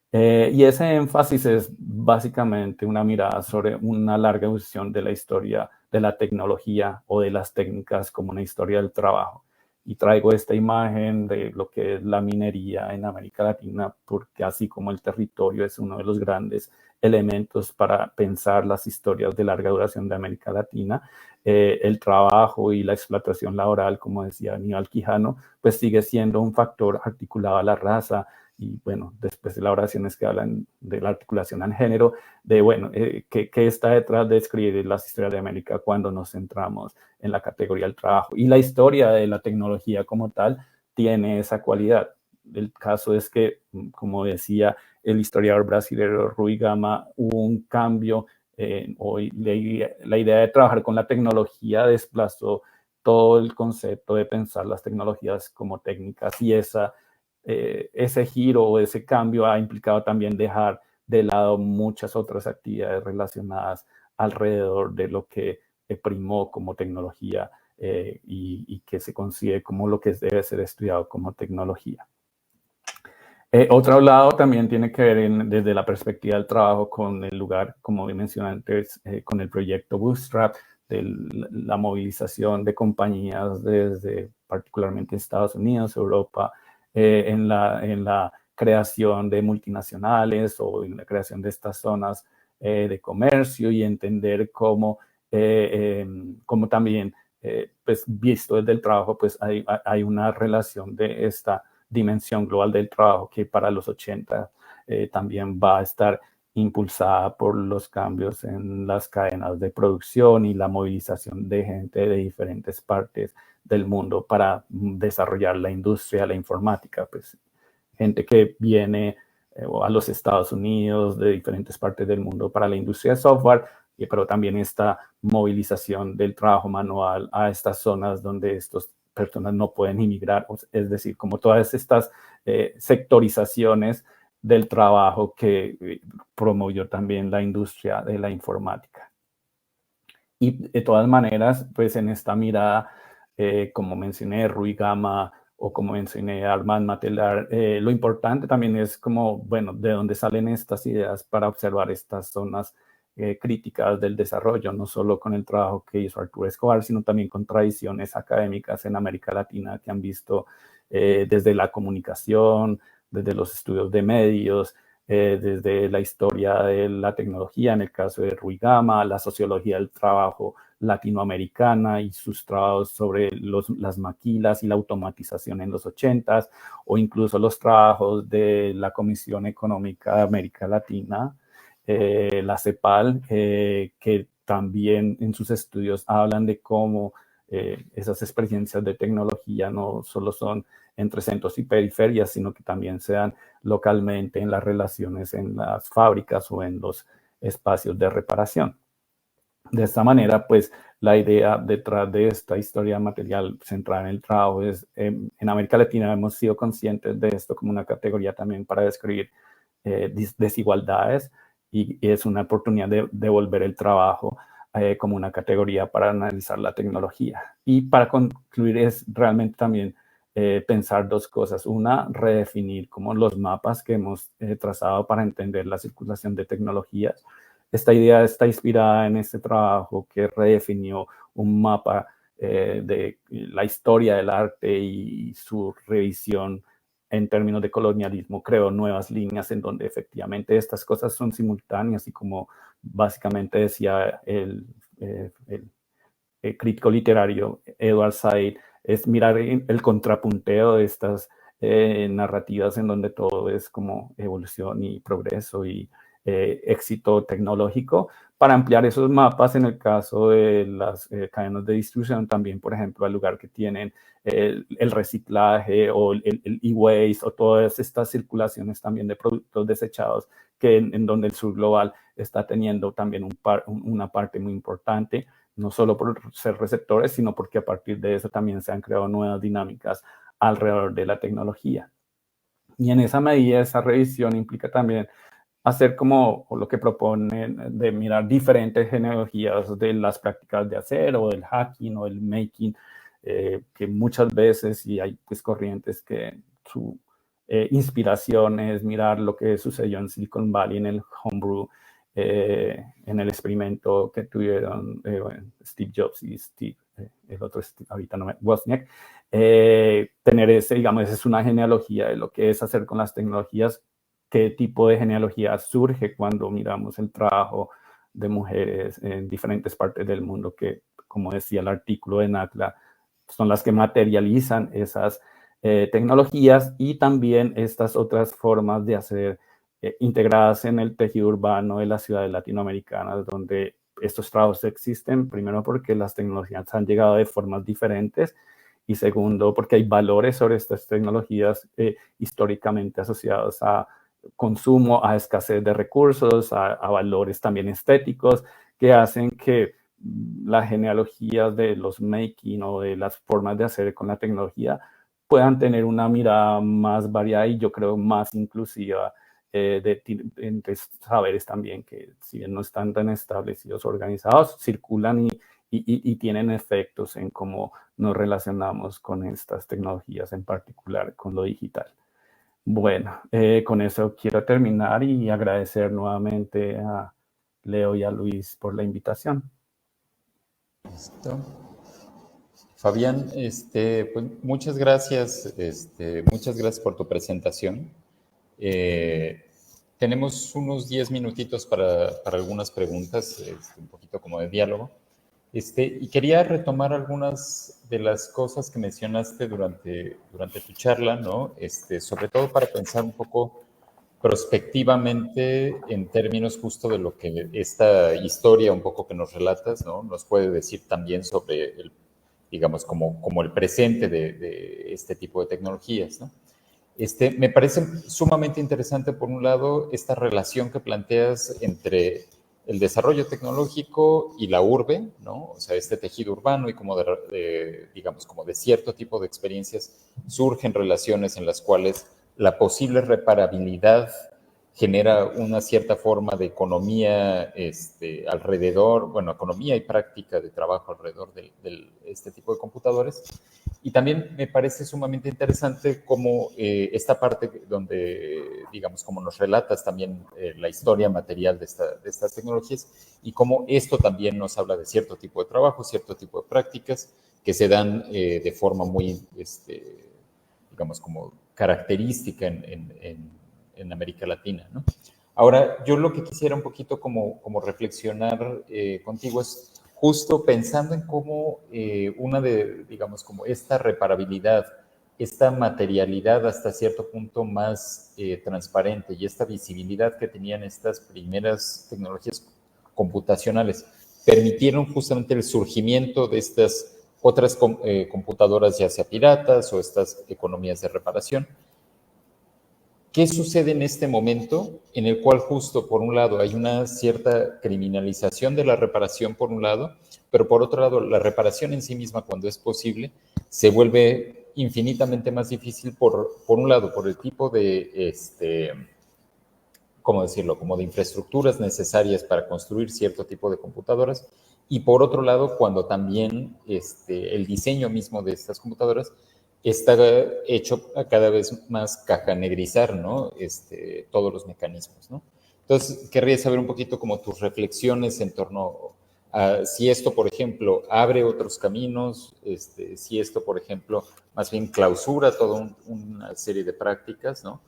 Y ese énfasis es básicamente una mirada sobre una larga evolución de la historia de la tecnología o de las técnicas como una historia del trabajo. Y traigo esta imagen de lo que es la minería en América Latina, porque así como el territorio es uno de los grandes elementos para pensar las historias de larga duración de América Latina, el trabajo y la explotación laboral, como decía Aníbal Quijano, pues sigue siendo un factor articulado a la raza. Y bueno, después de las oraciones que hablan de la articulación al género, de bueno, ¿qué está detrás de escribir las historias de América cuando nos centramos en la categoría del trabajo? Y la historia de la tecnología como tal tiene esa cualidad. El caso es que, como decía el historiador brasileño Rui Gama, hubo un cambio. Hoy la idea de trabajar con la tecnología desplazó todo el concepto de pensar las tecnologías como técnicas y ese giro o ese cambio ha implicado también dejar de lado muchas otras actividades relacionadas alrededor de lo que primó como tecnología y que se consigue como lo que debe ser estudiado como tecnología. Otro lado también tiene que ver desde la perspectiva del trabajo con el lugar, como mencioné antes, con el proyecto Bootstrap, de la movilización de compañías desde particularmente Estados Unidos, Europa, en la creación de multinacionales o en la creación de estas zonas de comercio y entender cómo también pues visto desde el trabajo, pues hay una relación de esta dimensión global del trabajo que para los 80 también va a estar impulsada por los cambios en las cadenas de producción y la movilización de gente de diferentes partes del mundo para desarrollar la industria, la informática, pues gente que viene a los Estados Unidos, de diferentes partes del mundo para la industria de software, pero también esta movilización del trabajo manual a estas zonas donde estas personas no pueden inmigrar, es decir, como todas estas sectorizaciones del trabajo que promovió también la industria de la informática. Y de todas maneras, pues en esta mirada, como mencioné, Rui Gama o como mencioné, Armand Matelar, lo importante también es como, bueno, de dónde salen estas ideas para observar estas zonas críticas del desarrollo, no solo con el trabajo que hizo Arturo Escobar, sino también con tradiciones académicas en América Latina que han visto desde la comunicación, desde los estudios de medios, desde la historia de la tecnología, en el caso de Rui Gama, la sociología del trabajo latinoamericana y sus trabajos sobre las maquilas y la automatización en los 80s, o incluso los trabajos de la Comisión Económica de América Latina, la CEPAL, que también en sus estudios hablan de cómo esas experiencias de tecnología no solo son entre centros y periferias, sino que también se dan localmente en las relaciones en las fábricas o en los espacios de reparación. De esta manera, pues, la idea detrás de esta historia material centrada en el trabajo es, en América Latina hemos sido conscientes de esto como una categoría también para describir desigualdades, y es una oportunidad de volver el trabajo como una categoría para analizar la tecnología. Y para concluir es realmente también pensar dos cosas. Una, redefinir como los mapas que hemos trazado para entender la circulación de tecnologías. Esta idea está inspirada en este trabajo que redefinió un mapa de la historia del arte y su revisión en términos de colonialismo. Creó nuevas líneas en donde efectivamente estas cosas son simultáneas, y como básicamente decía el crítico literario Edward Said, es mirar el contrapunteo de estas narrativas en donde todo es como evolución y progreso y éxito tecnológico, para ampliar esos mapas en el caso de las cadenas de distribución también, por ejemplo, al lugar que tienen el reciclaje o el e-waste o todas estas circulaciones también de productos desechados, que en donde el sur global está teniendo también una parte muy importante, no solo por ser receptores, sino porque a partir de eso también se han creado nuevas dinámicas alrededor de la tecnología. Y en esa medida, esa revisión implica también hacer como lo que proponen de mirar diferentes genealogías de las prácticas de hacer o del hacking o del making, que muchas veces, y hay pues corrientes que su inspiración es mirar lo que sucedió en Silicon Valley en el homebrew, en el experimento que tuvieron Steve Jobs y el otro, ahorita no me, Wozniak, tener ese, digamos, esa es una genealogía de lo que es hacer con las tecnologías. Qué tipo de genealogía surge cuando miramos el trabajo de mujeres en diferentes partes del mundo que, como decía el artículo de NACLA, son las que materializan esas tecnologías, y también estas otras formas de hacer integradas en el tejido urbano de las ciudades latinoamericanas, donde estos trabajos existen, primero porque las tecnologías han llegado de formas diferentes, y segundo porque hay valores sobre estas tecnologías históricamente asociados a consumo, a escasez de recursos, a valores también estéticos, que hacen que las genealogías de los making o de las formas de hacer con la tecnología puedan tener una mirada más variada y yo creo más inclusiva entre saberes también que, si bien no están tan establecidos o organizados, circulan y tienen efectos en cómo nos relacionamos con estas tecnologías, en particular con lo digital. Bueno, con eso quiero terminar y agradecer nuevamente a Leo y a Luis por la invitación. Listo. Fabián, pues muchas gracias por tu presentación. Tenemos unos 10 minutitos para algunas preguntas, un poquito como de diálogo. Y quería retomar algunas de las cosas que mencionaste durante tu charla, ¿no? Sobre todo para pensar un poco prospectivamente en términos justo de lo que esta historia un poco que nos relatas, ¿no? Nos puede decir también sobre el, digamos, como el presente de este tipo de tecnologías, ¿no? Me parece sumamente interesante, por un lado, esta relación que planteas entre el desarrollo tecnológico y la urbe, ¿no? O sea, este tejido urbano y como digamos, como de cierto tipo de experiencias surgen relaciones en las cuales la posible reparabilidad genera una cierta forma de economía alrededor, bueno, economía y práctica de trabajo alrededor de este tipo de computadores. Y también me parece sumamente interesante cómo esta parte donde, digamos, como nos relatas también la historia material de estas tecnologías y cómo esto también nos habla de cierto tipo de trabajo, cierto tipo de prácticas que se dan de forma muy, digamos, como característica en América Latina, ¿no? Ahora, yo lo que quisiera un poquito como reflexionar contigo es justo pensando en cómo digamos, como esta reparabilidad, esta materialidad hasta cierto punto más transparente y esta visibilidad que tenían estas primeras tecnologías computacionales, permitieron justamente el surgimiento de estas otras computadoras, ya sea piratas o estas economías de reparación. ¿Qué sucede en este momento en el cual justo por un lado hay una cierta criminalización de la reparación por un lado, pero por otro lado la reparación en sí misma cuando es posible se vuelve infinitamente más difícil por un lado por el tipo de, ¿cómo decirlo?, como de infraestructuras necesarias para construir cierto tipo de computadoras y por otro lado cuando también el diseño mismo de estas computadoras está hecho a cada vez más cajanegrizar, ¿no? Todos los mecanismos, ¿no? Entonces, querría saber un poquito como tus reflexiones en torno a si esto, por ejemplo, abre otros caminos, si esto, por ejemplo, más bien clausura toda una serie de prácticas, ¿no?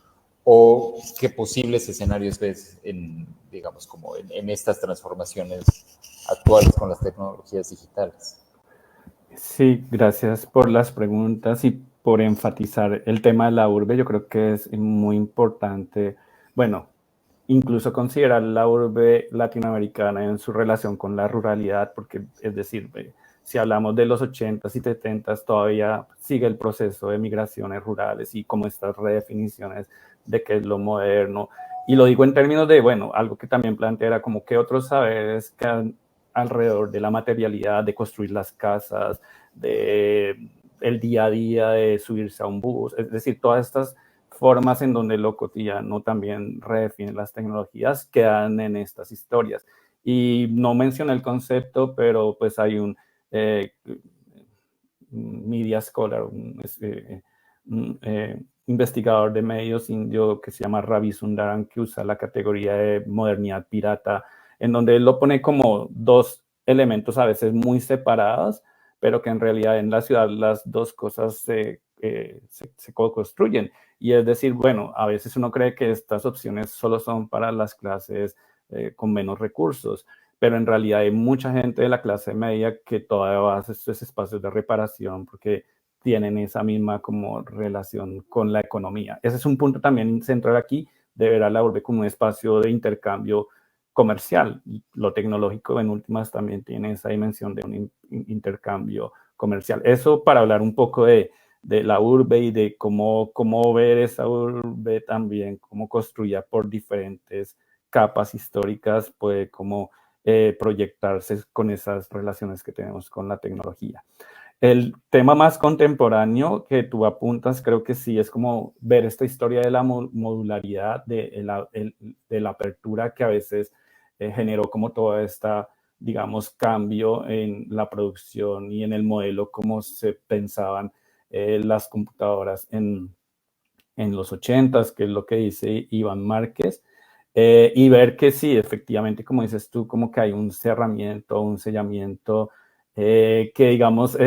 O qué posibles escenarios ves digamos, como en estas transformaciones actuales con las tecnologías digitales. Sí, gracias por las preguntas y por enfatizar el tema de la urbe. Yo creo que es muy importante, bueno, incluso considerar la urbe latinoamericana en su relación con la ruralidad, porque es decir, si hablamos de los 80s y 70s, todavía sigue el proceso de migraciones rurales y como estas redefiniciones de qué es lo moderno. Y lo digo en términos de, bueno, algo que también plantea era como que otros saberes que alrededor de la materialidad, de construir las casas, de el día a día, de subirse a un bus, es decir, todas estas formas en donde lo cotidiano también redefine las tecnologías quedan en estas historias. Y no mencioné el concepto, pero pues hay un media scholar, un investigador de medios indio que se llama Ravi Sundaram, que usa la categoría de modernidad pirata, en donde él lo pone como dos elementos a veces muy separados, pero que en realidad en la ciudad las dos cosas se co-construyen. Y es decir, bueno, a veces uno cree que estas opciones solo son para las clases con menos recursos, pero en realidad hay mucha gente de la clase media que todavía va a estos espacios de reparación porque tienen esa misma como relación con la economía. Ese es un punto también central aquí, de ver a la urbe como un espacio de intercambio comercial. Y lo tecnológico en últimas también tiene esa dimensión de un intercambio comercial. Eso para hablar un poco de la urbe y de cómo ver esa urbe también, cómo construida por diferentes capas históricas, puede como proyectarse con esas relaciones que tenemos con la tecnología. El tema más contemporáneo que tú apuntas, creo que sí, es como ver esta historia de la modularidad, de la apertura que a veces generó como toda esta, digamos, cambio en la producción y en el modelo, como se pensaban las computadoras en los 80s, que es lo que dice Iván Márquez, y ver que sí, efectivamente, como dices tú, como que hay un cerramiento, un sellamiento que, digamos,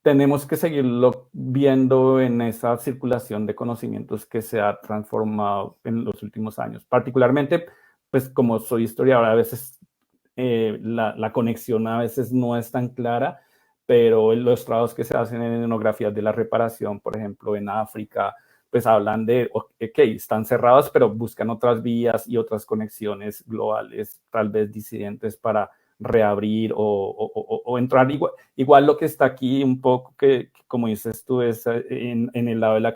tenemos que seguirlo viendo en esa circulación de conocimientos que se ha transformado en los últimos años. Particularmente, pues como soy historiador, a veces la conexión a veces no es tan clara, pero los trabajos que se hacen en etnografías de la reparación, por ejemplo, en África, pues hablan de, ok, están cerrados, pero buscan otras vías y otras conexiones globales, tal vez disidentes, para reabrir o entrar. Igual lo que está aquí un poco, que como dices tú, es en el lado de la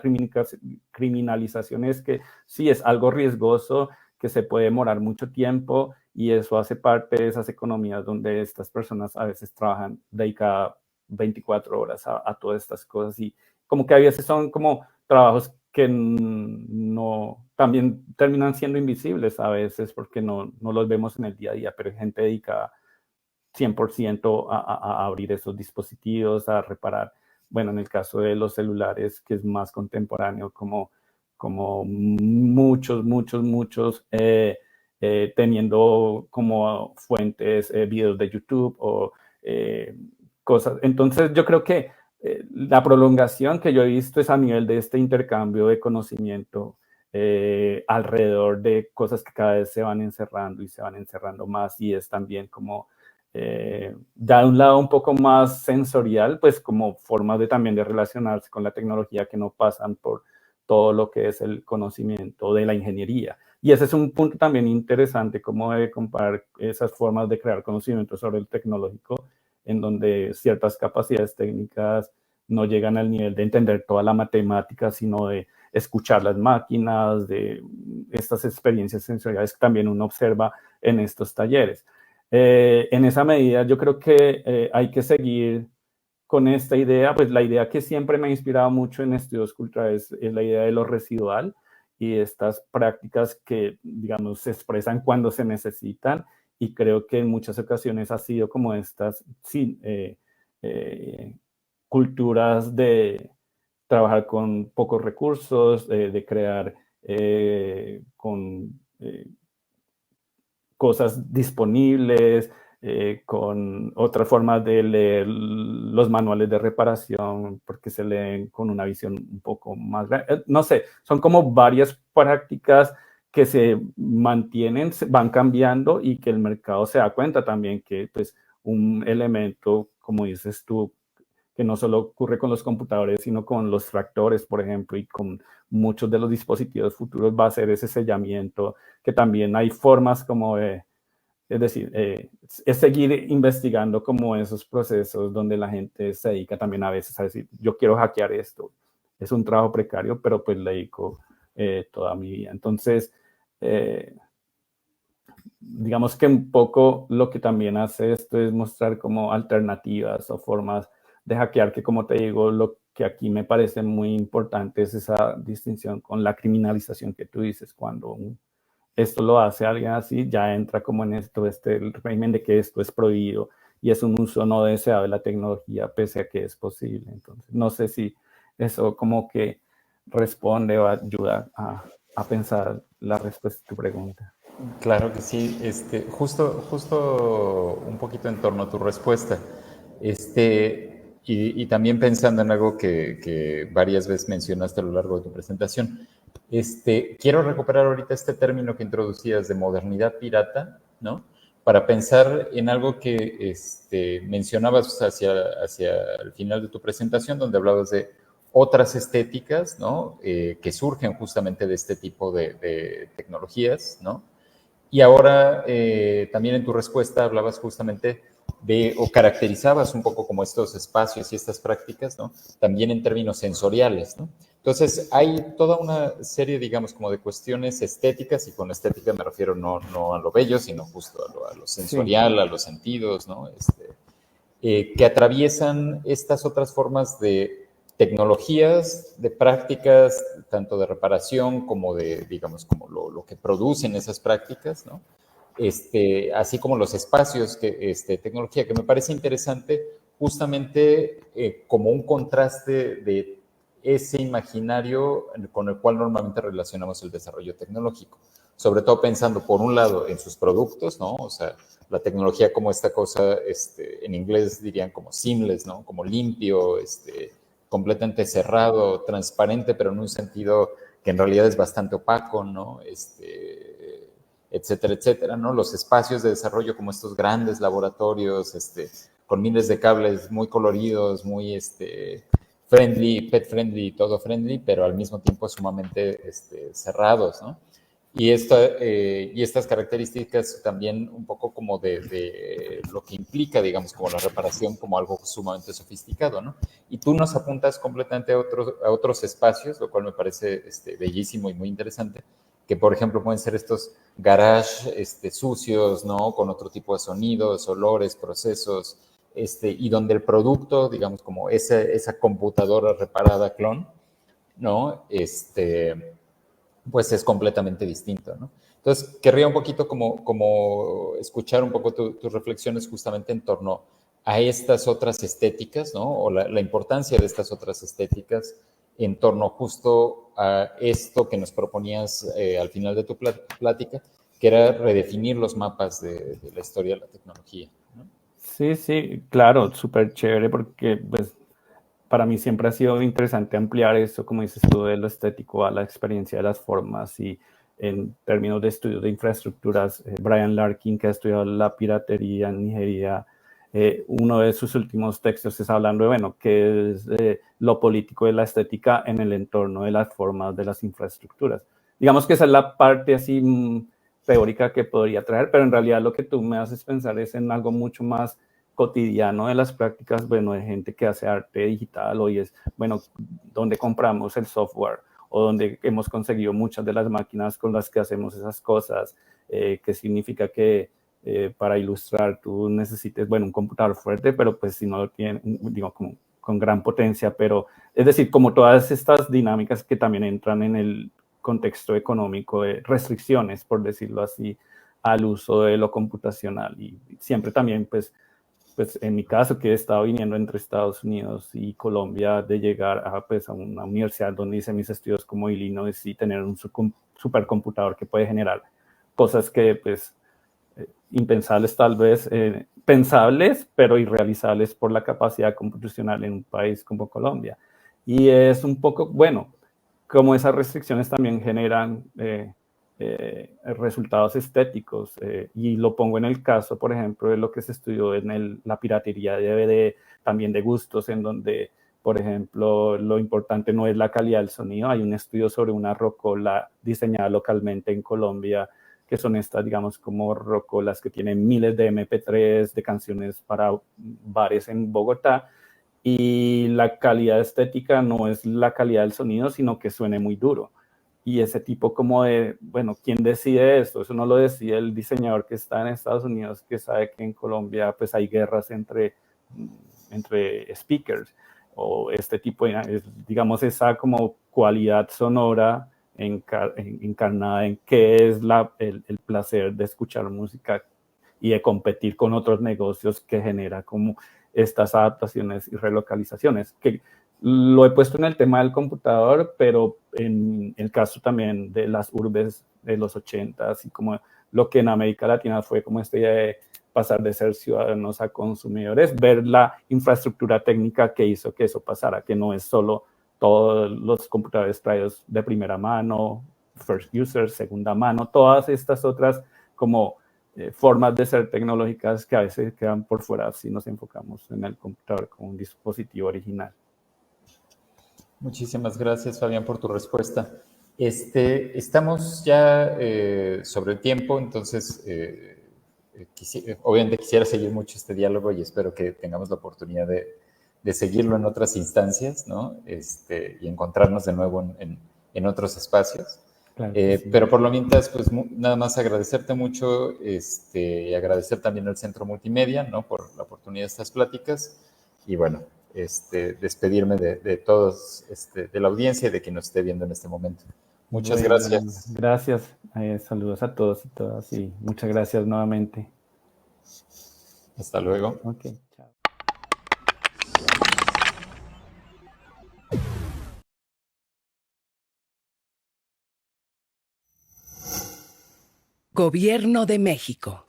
criminalización, es que sí es algo riesgoso, que se puede demorar mucho tiempo, y eso hace parte de esas economías donde estas personas a veces trabajan dedicadas 24 horas a todas estas cosas, y como que a veces son como trabajos que no, también terminan siendo invisibles a veces porque no los vemos en el día a día, pero hay gente dedicada 100% a abrir esos dispositivos, a reparar. Bueno, en el caso de los celulares, que es más contemporáneo, como muchos teniendo como fuentes videos de YouTube o cosas. Entonces, yo creo que la prolongación que yo he visto es a nivel de este intercambio de conocimiento alrededor de cosas que cada vez se van encerrando y se van encerrando más, y es también como da un lado un poco más sensorial, pues como formas de también de relacionarse con la tecnología que no pasan por todo lo que es el conocimiento de la ingeniería. Y ese es un punto también interesante, cómo debe comparar esas formas de crear conocimiento sobre el tecnológico, en donde ciertas capacidades técnicas no llegan al nivel de entender toda la matemática, sino de escuchar las máquinas, de estas experiencias sensoriales que también uno observa en estos talleres. En esa medida, yo creo que hay que seguir con esta idea, pues la idea que siempre me ha inspirado mucho en estudios culturales es la idea de lo residual y estas prácticas que, digamos, se expresan cuando se necesitan, y creo que en muchas ocasiones ha sido como estas culturas de trabajar con pocos recursos, de crear con cosas disponibles, con otras formas de leer los manuales de reparación, porque se leen con una visión un poco más grande. No sé, son como varias prácticas que se mantienen, van cambiando, y que el mercado se da cuenta también que pues un elemento, como dices tú, que no solo ocurre con los computadores, sino con los tractores, por ejemplo, y con muchos de los dispositivos futuros, va a ser ese sellamiento, que también hay formas como de, es decir, es seguir investigando como esos procesos donde la gente se dedica también a veces a decir, yo quiero hackear esto. Es un trabajo precario, pero pues le dedico toda mi vida. Entonces, digamos que un poco lo que también hace esto es mostrar como alternativas o formas de hackear, que como te digo, lo que aquí me parece muy importante es esa distinción con la criminalización que tú dices. Cuando esto lo hace alguien así, ya entra como en esto, el régimen de que esto es prohibido y es un uso no deseado de la tecnología, pese a que es posible. Entonces, no sé si eso como que responde o ayuda a pensar la respuesta a tu pregunta. Claro que sí, justo un poquito en torno a tu respuesta. Y también pensando en algo que varias veces mencionaste a lo largo de tu presentación. Quiero recuperar ahorita este término que introducías de modernidad pirata, ¿no? Para pensar en algo que mencionabas hacia el final de tu presentación, donde hablabas de otras estéticas, ¿no? Que surgen justamente de este tipo de tecnologías, ¿no? Y ahora también en tu respuesta hablabas justamente o caracterizabas un poco como estos espacios y estas prácticas, ¿no? También en términos sensoriales, ¿no? Entonces, hay toda una serie, digamos, como de cuestiones estéticas, y con estética me refiero no a lo bello, sino justo a lo sensorial, sí, a los sentidos, ¿no? Que atraviesan estas otras formas de tecnologías, de prácticas, tanto de reparación como de, digamos, como lo que producen esas prácticas, ¿no? Así como los espacios, tecnología, que me parece interesante justamente como un contraste de ese imaginario con el cual normalmente relacionamos el desarrollo tecnológico. Sobre todo pensando, por un lado, en sus productos, ¿no? O sea, la tecnología como esta cosa, en inglés dirían como seamless, ¿no? Como limpio, completamente cerrado, transparente, pero en un sentido que en realidad es bastante opaco, ¿no? etcétera, etcétera, ¿no? Los espacios de desarrollo como estos grandes laboratorios, con miles de cables muy coloridos, muy friendly, pet friendly, todo friendly, pero al mismo tiempo sumamente cerrados, ¿no? Y estas características también un poco como de lo que implica, digamos, como la reparación como algo sumamente sofisticado, ¿no? Y tú nos apuntas completamente a otros espacios, lo cual me parece bellísimo y muy interesante, que por ejemplo pueden ser estos garage sucios, ¿no? Con otro tipo de sonidos, olores, procesos, y donde el producto, digamos, como esa computadora reparada clon, ¿no? Pues es completamente distinto, ¿no? Entonces, querría un poquito como escuchar un poco tus reflexiones justamente en torno a estas otras estéticas, ¿no? O la importancia de estas otras estéticas en torno justo a esto que nos proponías al final de tu plática, que era redefinir los mapas de la historia de la tecnología, ¿no? Sí, sí, claro, súper chévere porque pues para mí siempre ha sido interesante ampliar eso, como dices tú, de lo estético a la experiencia de las formas y en términos de estudio de infraestructuras, Brian Larkin, que ha estudiado la piratería en Nigeria, uno de sus últimos textos es hablando de, bueno, qué es lo político de la estética en el entorno de las formas de las infraestructuras. Digamos que esa es la parte así teórica que podría traer, pero en realidad lo que tú me haces pensar es en algo mucho más cotidiano de las prácticas, bueno, de gente que hace arte digital, hoy es, bueno, donde compramos el software o donde hemos conseguido muchas de las máquinas con las que hacemos esas cosas, que significa que para ilustrar tú necesites, bueno, un computador fuerte, pero pues si no lo tiene, digo, con gran potencia, pero es decir, como todas estas dinámicas que también entran en el contexto económico de restricciones, por decirlo así, al uso de lo computacional y siempre también pues en mi caso, que he estado viniendo entre Estados Unidos y Colombia, de llegar a una universidad donde hice mis estudios como Illinois y tener un supercomputador que puede generar cosas que, pues, impensables tal vez, pensables, pero irrealizables por la capacidad computacional en un país como Colombia. Y es un poco, bueno, como esas restricciones también generan resultados estéticos. Y lo pongo en el caso, por ejemplo, de lo que se estudió en la piratería de DVD, también de gustos, en donde, por ejemplo, lo importante no es la calidad del sonido. Hay un estudio sobre una rocola diseñada localmente en Colombia, que son estas, digamos, como rocolas que tienen miles de MP3 de canciones para bares en Bogotá, y la calidad estética no es la calidad del sonido, sino que suene muy duro. Y ese tipo como de, bueno, ¿quién decide esto? Eso no lo decide el diseñador que está en Estados Unidos, que sabe que en Colombia pues hay guerras entre speakers, o este tipo de, digamos, esa como cualidad sonora encarnada en qué es el placer de escuchar música y de competir con otros negocios que genera como estas adaptaciones y relocalizaciones, que lo he puesto en el tema del computador, pero en el caso también de las urbes de los 80s y como lo que en América Latina fue como esta idea de pasar de ser ciudadanos a consumidores, ver la infraestructura técnica que hizo que eso pasara, que no es solo todos los computadores traídos de primera mano, first user, segunda mano, todas estas otras como formas de ser tecnológicas que a veces quedan por fuera si nos enfocamos en el computador como un dispositivo original. Muchísimas gracias, Fabián, por tu respuesta. Estamos ya sobre el tiempo, entonces obviamente quisiera seguir mucho este diálogo y espero que tengamos la oportunidad de seguirlo en otras instancias, ¿no? Y encontrarnos de nuevo en otros espacios. Claro sí. Pero por lo mientras, pues nada más agradecerte mucho y agradecer también al Centro Multimedia, ¿no? Por la oportunidad de estas pláticas y bueno, despedirme de todos, de la audiencia y de quien nos esté viendo en este momento. Muchas gracias. Gracias. Saludos a todos y todas y muchas gracias nuevamente. Hasta luego. Ok, chao. Gobierno de México.